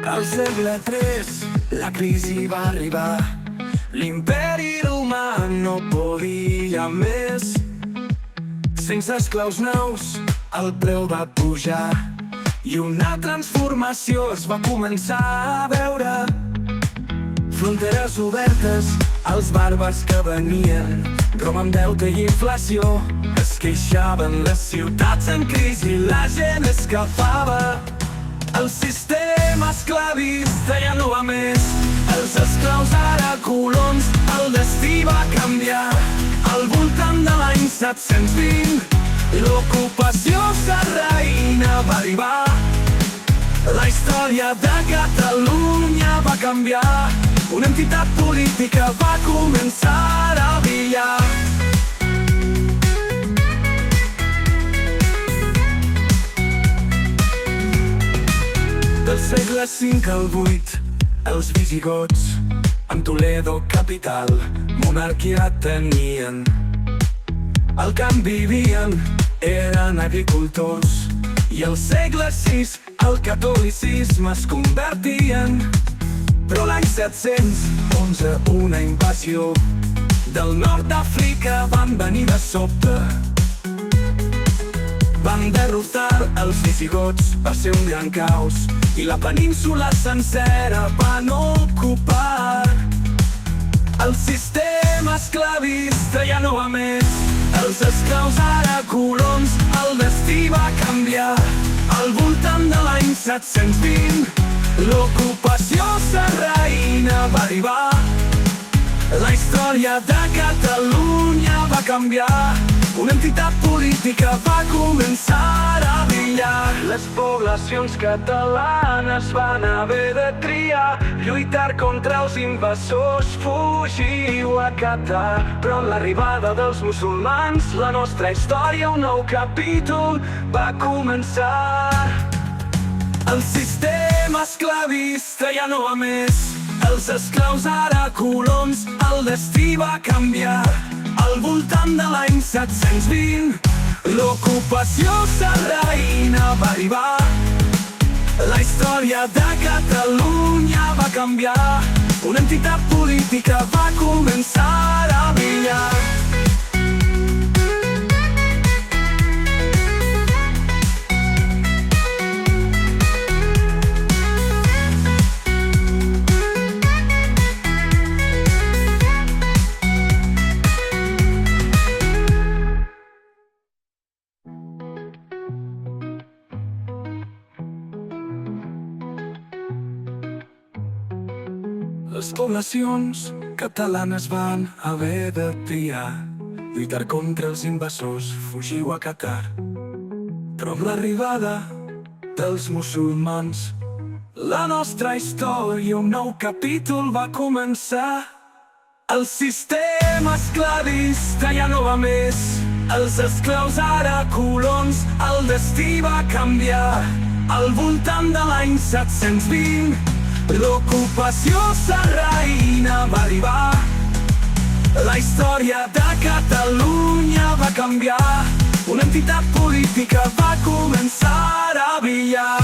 Al segle III la crisi va arribar. L'imperi romà no podia més. Sense esclaus nous el preu va pujar i una transformació es va començar a veure. Fronteres obertes als bàrbars que venien, Roma amb deute i inflació. Es queixaven les ciutats en crisi, la gent escapava. El sistema esclavista ja no va més. Els esclaus ara colons, el destí va canviar. Al voltant de l'any 720 l'ocupació sarraïna va arribar. La història de Catalunya va canviar. Una entitat política va començar a brillar. Del segle V al VIII, els visigots, amb Toledo capital, monarquia tenien. Al camp vivien, eren agricultors, i al segle VI el catolicisme es convertien. Però l'any 711 una invasió del nord d'Àfrica van venir de sobte. Van derrotar els visigots, va ser un gran caos, i la península sencera van ocupar. El sistema esclavista ja no va més. Els esclaus ara colons, el destí va canviar. Al voltant de l'any 720 l'ocupació sarraïna va arribar. La història de Catalunya va canviar. Una entitat política va començar a brillar. Les poblacions catalanes van haver de triar, lluitar contra els invasors, fugir o acatar. Però amb l'arribada dels musulmans, la nostra història, un nou capítol va començar. El sistema esclavista ja no va més. Els esclaus ara colons, el destí va canviar. Al voltant de l'any 720 l'ocupació sarraïna va arribar. La història de Catalunya va canviar. Una entitat política va començar a brillar. Les poblacions catalanes van haver de triar, lluitar contra els invasors, fugir o acatar. Però amb l'arribada dels musulmans, la nostra història, un nou capítol va començar. El sistema esclavista ja no va més. Els esclaus ara colons, el destí va canviar. Al voltant de l'any 720 l'ocupació sarraïna va arribar. La història de Catalunya va canviar. Una entitat política va començar a brillar.